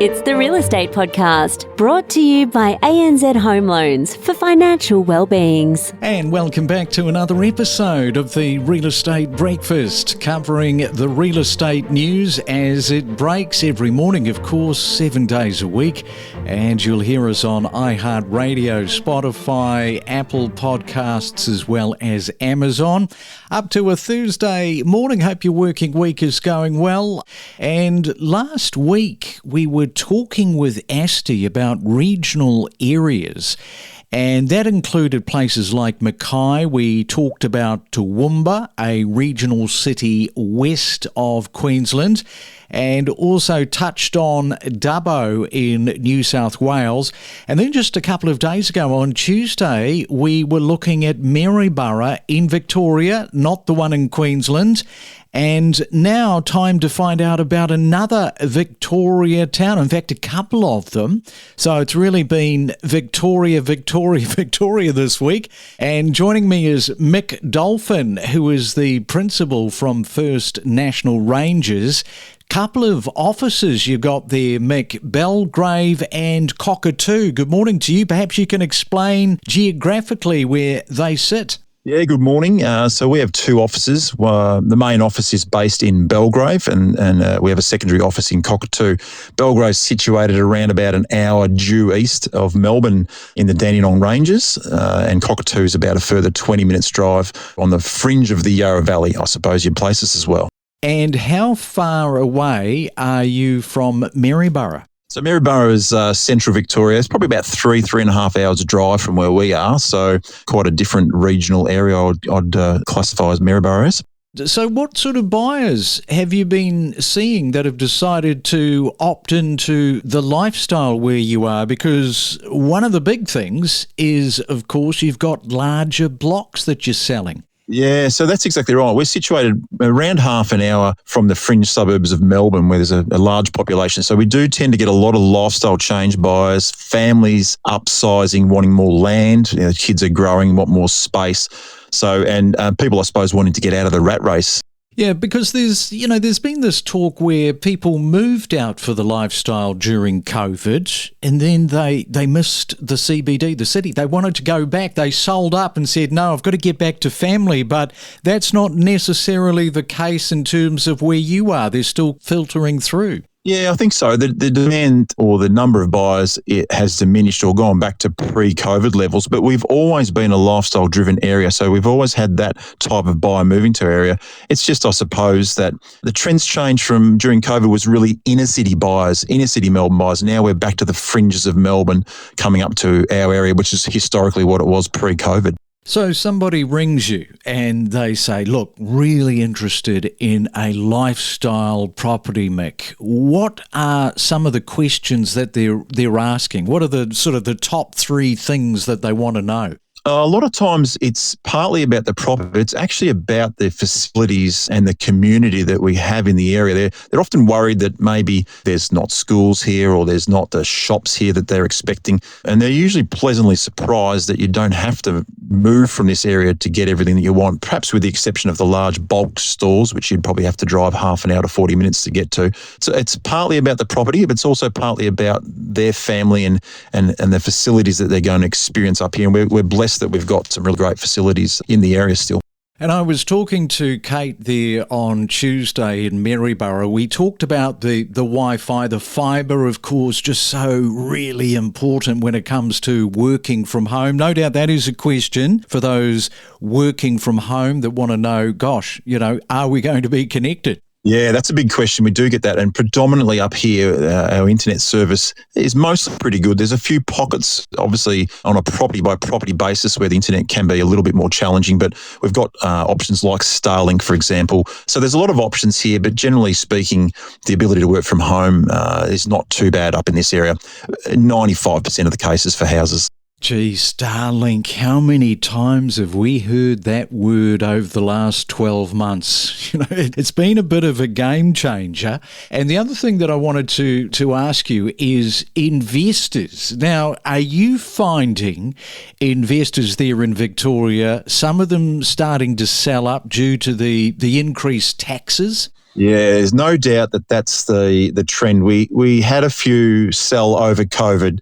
It's the Real Estate Podcast, brought to you by ANZ Home Loans for financial well-beings. And welcome back to another episode of the Real Estate Breakfast, covering the real estate news as it breaks every morning, of course, 7 days a week. And you'll hear us on iHeartRadio, Spotify, Apple Podcasts, as well as Amazon. Up to a Thursday morning. Hope your working week is going well. And last week, we were talking with Asti about regional areas, and that included places like Mackay. We talked about Toowoomba, a regional city west of Queensland, and also touched on Dubbo in New South Wales. And then just a couple of days ago on Tuesday, we were looking at Maryborough in Victoria, not the one in Queensland. And now time to find out about another Victoria town, in fact, a couple of them. So it's really been Victoria this week. And joining me is Mick Dolphin, who is the principal from First National Rangers. Couple of offices you've got there, Mick, Belgrave and Cockatoo. Good morning to you. Perhaps you can explain geographically where they sit. Yeah, good morning. So we have two offices. The main office is based in Belgrave and we have a secondary office in Cockatoo. Belgrave's situated around about an hour due east of Melbourne in the Dandenong Ranges, and Cockatoo is about a further 20 minutes drive on the fringe of the Yarra Valley, I suppose you'd place us as well. And how far away are you from Maryborough? So Maryborough is central Victoria. It's probably about three and a half hours drive from where we are. So quite a different regional area I'd classify as Maryborough as. So what sort of buyers have you been seeing that have decided to opt into the lifestyle where you are? Because one of the big things is, of course, you've got larger blocks that you're selling. Yeah, so that's exactly right. We're situated around half an hour from the fringe suburbs of Melbourne, where there's a large population. So we do tend to get a lot of lifestyle change buyers, families upsizing, wanting more land. You know, kids are growing, want more space. So, and people, I suppose, wanting to get out of the rat race. Yeah, because there's been this talk where people moved out for the lifestyle during COVID, and then they missed the CBD, the city. They wanted to go back. They sold up and said, no, I've got to get back to family. But that's not necessarily the case in terms of where you are. They're still filtering through. Yeah, I think so. The demand or the number of buyers, it has diminished or gone back to pre-COVID levels, but we've always been a lifestyle-driven area, so we've always had that type of buyer moving to our area. It's just, I suppose, that the trends changed from during COVID was really inner-city buyers, inner-city Melbourne buyers. Now we're back to the fringes of Melbourne coming up to our area, which is historically what it was pre-COVID. So somebody rings you and they say, look, really interested in a lifestyle property, Mick. What are some of the questions that they're asking? What are the sort of the top three things that they want to know? A lot of times it's partly about the property. It's actually about the facilities and the community that we have in the area. They're often worried that maybe there's not schools here or there's not the shops here that they're expecting. And they're usually pleasantly surprised that you don't have to move from this area to get everything that you want, perhaps with the exception of the large bulk stores, which you'd probably have to drive half an hour to 40 minutes to get to. So it's partly about the property, but it's also partly about their family and the facilities that they're going to experience up here. And we're blessed that we've got some really great facilities in the area still. And I was talking to Kate there on Tuesday in Maryborough. We talked about the Wi-Fi, the fibre, of course, just so really important when it comes to working from home. No doubt that is a question for those working from home that want to know, gosh, are we going to be connected? Yeah, that's a big question. We do get that. And predominantly up here, our internet service is mostly pretty good. There's a few pockets, obviously, on a property-by-property basis where the internet can be a little bit more challenging. But we've got options like Starlink, for example. So there's a lot of options here. But generally speaking, the ability to work from home is not too bad up in this area. 95% of the cases for houses. Gee, Starlink, how many times have we heard that word over the last 12 months? It's been a bit of a game changer. And the other thing that I wanted to ask you is investors. Now, are you finding investors there in Victoria, some of them starting to sell up due to the increased taxes? Yeah, there's no doubt that that's the trend. We had a few sell over COVID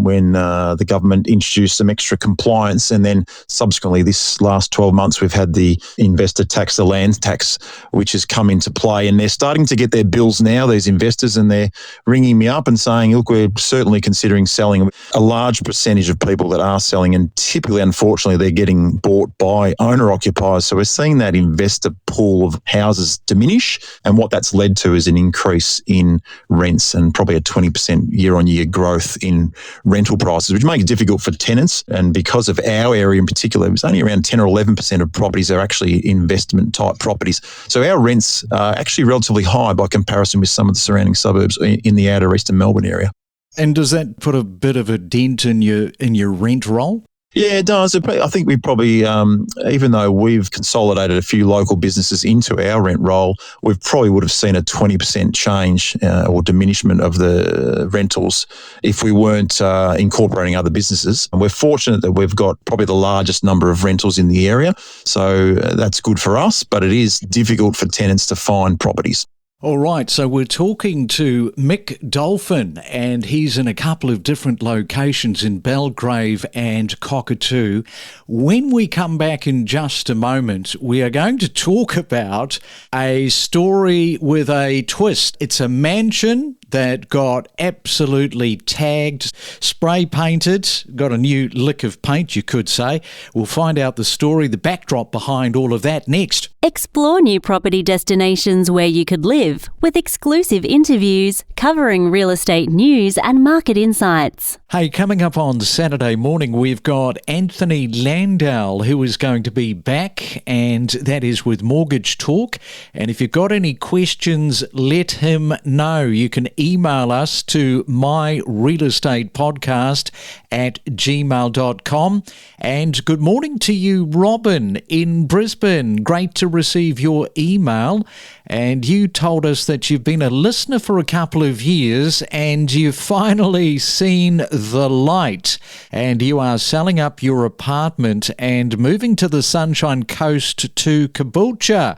when the government introduced some extra compliance, and then subsequently this last 12 months we've had the investor tax, the land tax, which has come into play, and they're starting to get their bills now, these investors, and they're ringing me up and saying, look, we're certainly considering selling. A large percentage of people that are selling, and typically, unfortunately, they're getting bought by owner-occupiers. So we're seeing that investor pool of houses diminish. And what that's led to is an increase in rents and probably a 20% year-on-year growth in rental prices, which makes it difficult for tenants. And because of our area in particular, it was only around 10 or 11% of properties are actually investment-type properties. So our rents are actually relatively high by comparison with some of the surrounding suburbs in the outer eastern Melbourne area. And does that put a bit of a dent in your rent roll? Yeah, it does. I think we probably, even though we've consolidated a few local businesses into our rent roll, we probably would have seen a 20% change or diminishment of the rentals if we weren't incorporating other businesses. And we're fortunate that we've got probably the largest number of rentals in the area. So that's good for us, but it is difficult for tenants to find properties. All right, so we're talking to Mick Dolphin, and he's in a couple of different locations in Belgrave and Cockatoo. When we come back in just a moment, we are going to talk about a story with a twist. It's a mansion that got absolutely tagged, spray painted, got a new lick of paint, you could say. We'll find out the story, the backdrop behind all of that next. Explore new property destinations where you could live with exclusive interviews covering real estate news and market insights. Hey, coming up on Saturday morning, we've got Anthony Landau, who is going to be back, and that is with Mortgage Talk. And if you've got any questions, let him know. You can email us to myrealestatepodcast@gmail.com. And good morning to you, Robin, in Brisbane. Great to receive your email. And you told us that you've been a listener for a couple of years and you've finally seen the light. And you are selling up your apartment and moving to the Sunshine Coast to Caboolture.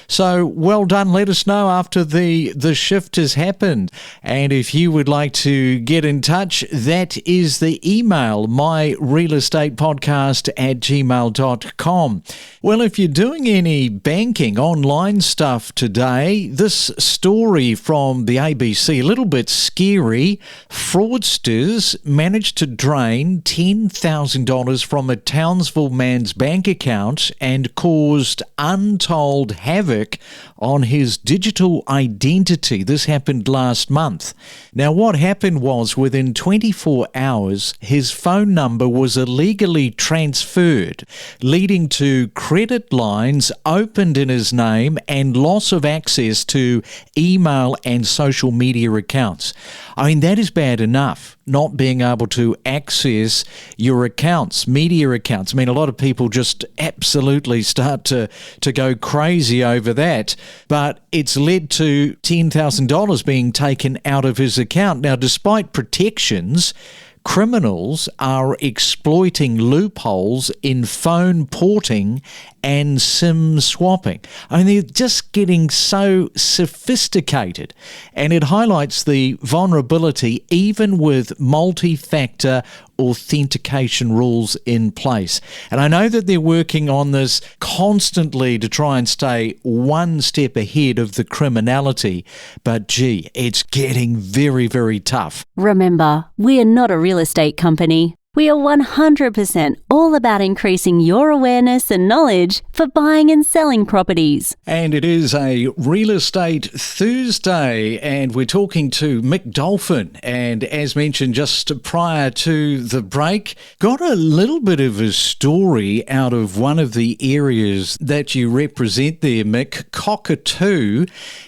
So well done. Let us know after the shift has happened. And if you would like to get in touch, that is the email, myrealestatepodcast@gmail.com. Well, if you're doing any banking, online stuff today, this story from the ABC, a little bit scary. Fraudsters managed to drain $10,000 from a Townsville man's bank account and caused untold havoc on his digital identity. This happened last month. Now, what happened was within 24 hours, his phone number was illegally transferred, leading to credit lines opened in his name and loss of access to email and social media accounts. I mean, that is bad enough, not being able to access your accounts, media accounts. I mean, a lot of people just absolutely start to go crazy over that. But it's led to $10,000 being taken out of his account. Now, despite protections, criminals are exploiting loopholes in phone porting and SIM swapping. I mean, they're just getting so sophisticated, and it highlights the vulnerability even with multi-factor authentication rules in place. And I know that they're working on this constantly to try and stay one step ahead of the criminality, but gee, it's getting very, very tough. Remember, we are not a real estate company. We are 100% all about increasing your awareness and knowledge for buying and selling properties. And it is a Real Estate Thursday, and we're talking to Mick Dolphin. And as mentioned just prior to the break, got a little bit of a story out of one of the areas that you represent there, Mick, Cockatoo.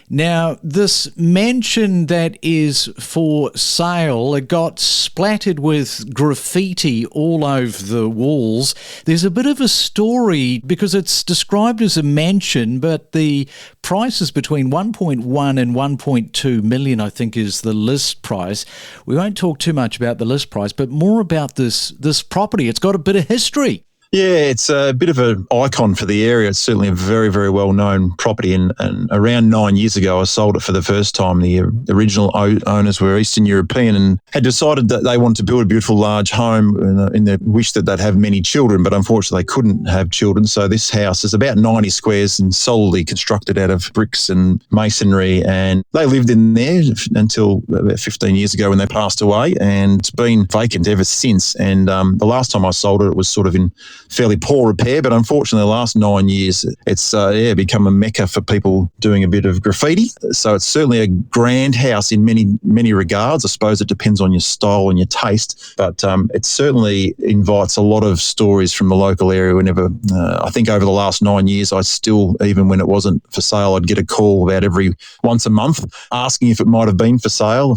Now, this mansion that is for sale, it got splattered with graffiti all over the walls. There's a bit of a story because it's described as a mansion, but the price is between 1.1 and 1.2 million, I think, is the list price. We won't talk too much about the list price, but more about this property. It's got a bit of history. Yeah, it's a bit of an icon for the area. It's certainly a very, very well-known property. And around 9 years ago, I sold it for the first time. The original owners were Eastern European and had decided that they wanted to build a beautiful large home in the wish that they'd have many children, but unfortunately they couldn't have children. So this house is about 90 squares and solely constructed out of bricks and masonry. And they lived in there until about 15 years ago when they passed away, and it's been vacant ever since. And the last time I sold it, it was sort of in fairly poor repair, but unfortunately the last 9 years it's become a mecca for people doing a bit of graffiti. So it's certainly a grand house in many regards. I suppose it depends on your style and your taste, but it certainly invites a lot of stories from the local area. Whenever I think over the last 9 years, I still, even when it wasn't for sale, I'd get a call about every once a month asking if it might have been for sale.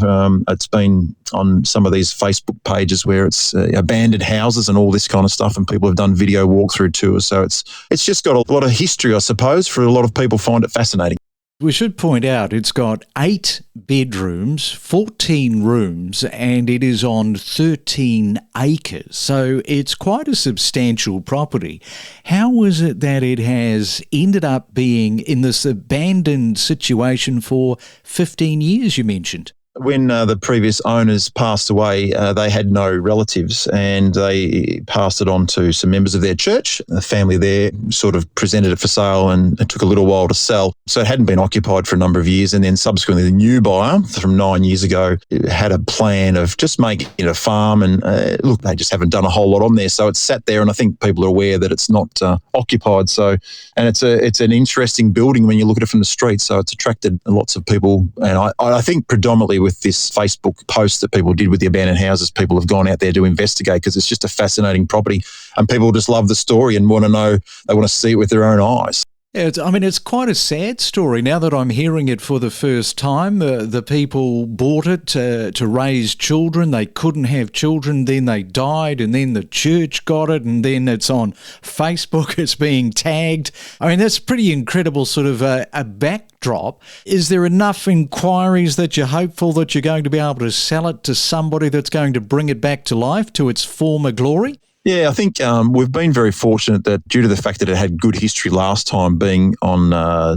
It's been on some of these Facebook pages where it's abandoned houses and all this kind of stuff, and people have done video walkthrough tours. So it's just got a lot of history, I suppose, for a lot of people find it fascinating. We should point out it's got 8 bedrooms, 14 rooms, and it is on 13 acres. So it's quite a substantial property. How was it that it has ended up being in this abandoned situation for 15 years, you mentioned? When the previous owners passed away, they had no relatives, and they passed it on to some members of their church. The family there sort of presented it for sale, and it took a little while to sell. So it hadn't been occupied for a number of years. And then subsequently, the new buyer from 9 years ago had a plan of just making it a farm. And look, they just haven't done a whole lot on there. So it's sat there, and I think people are aware that it's not occupied. So, and it's an interesting building when you look at it from the street. So it's attracted lots of people. And I think predominantly with this Facebook post that people did with the abandoned houses, people have gone out there to investigate because it's just a fascinating property, and people just love the story and want to know, they want to see it with their own eyes. Yeah, it's quite a sad story now that I'm hearing it for the first time. The people bought it to raise children. They couldn't have children. Then they died, and then the church got it, and then it's on Facebook. It's being tagged. I mean, that's pretty incredible sort of a backdrop. Is there enough inquiries that you're hopeful that you're going to be able to sell it to somebody that's going to bring it back to life, to its former glory? Yeah, I think we've been very fortunate that due to the fact that it had good history last time being on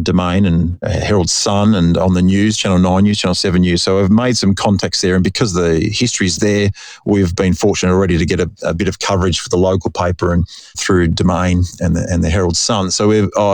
Domain and Herald Sun and on the news, Channel 9 News, Channel 7 News. So we've made some contacts there, and because the history's there, we've been fortunate already to get a bit of coverage for the local paper and through Domain and the Herald Sun. So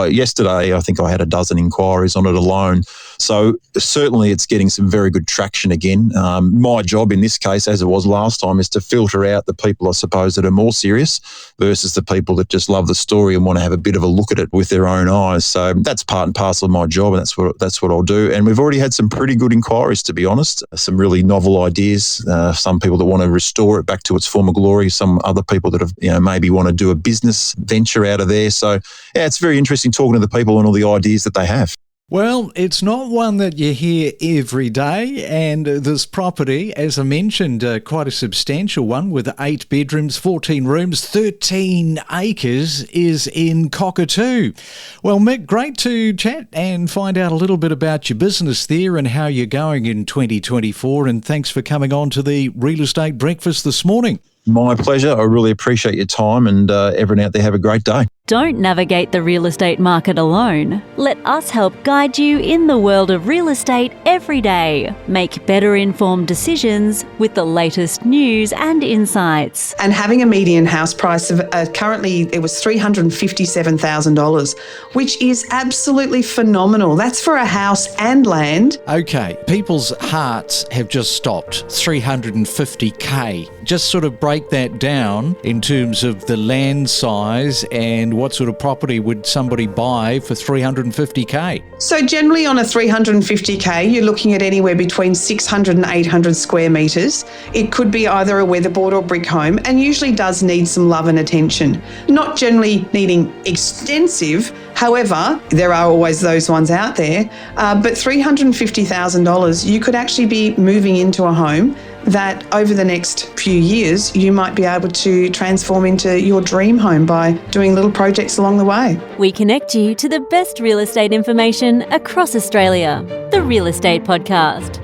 yesterday, I think I had a dozen inquiries on it alone. So certainly it's getting some very good traction again. My job in this case, as it was last time, is to filter out the people, I suppose, that are more serious versus the people that just love the story and want to have a bit of a look at it with their own eyes. So that's part and parcel of my job, and that's what I'll do. And we've already had some pretty good inquiries, to be honest, some really novel ideas, some people that want to restore it back to its former glory, some other people that have, maybe want to do a business venture out of there. So yeah, it's very interesting talking to the people and all the ideas that they have. Well, it's not one that you hear every day, and this property, as I mentioned, quite a substantial one with 8 bedrooms, 14 rooms, 13 acres, is in Cockatoo. Well, Mick, great to chat and find out a little bit about your business there and how you're going in 2024, and thanks for coming on to the Real Estate Breakfast this morning. My pleasure. I really appreciate your time, and everyone out there have a great day. Don't navigate the real estate market alone. Let us help guide you in the world of real estate every day. Make better informed decisions with the latest news and insights. And having a median house price of currently it was $357,000, which is absolutely phenomenal. That's for a house and land. Okay, people's hearts have just stopped. $350K. Just sort of break that down in terms of the land size and what sort of property would somebody buy for $350K? So generally on a $350K, you're looking at anywhere between 600 and 800 square metres. It could be either a weatherboard or brick home, and usually does need some love and attention. Not generally needing extensive, however, there are always those ones out there, but $350,000, you could actually be moving into a home that over the next few years, you might be able to transform into your dream home by doing little projects along the way. We connect you to the best real estate information across Australia. The Real Estate Podcast.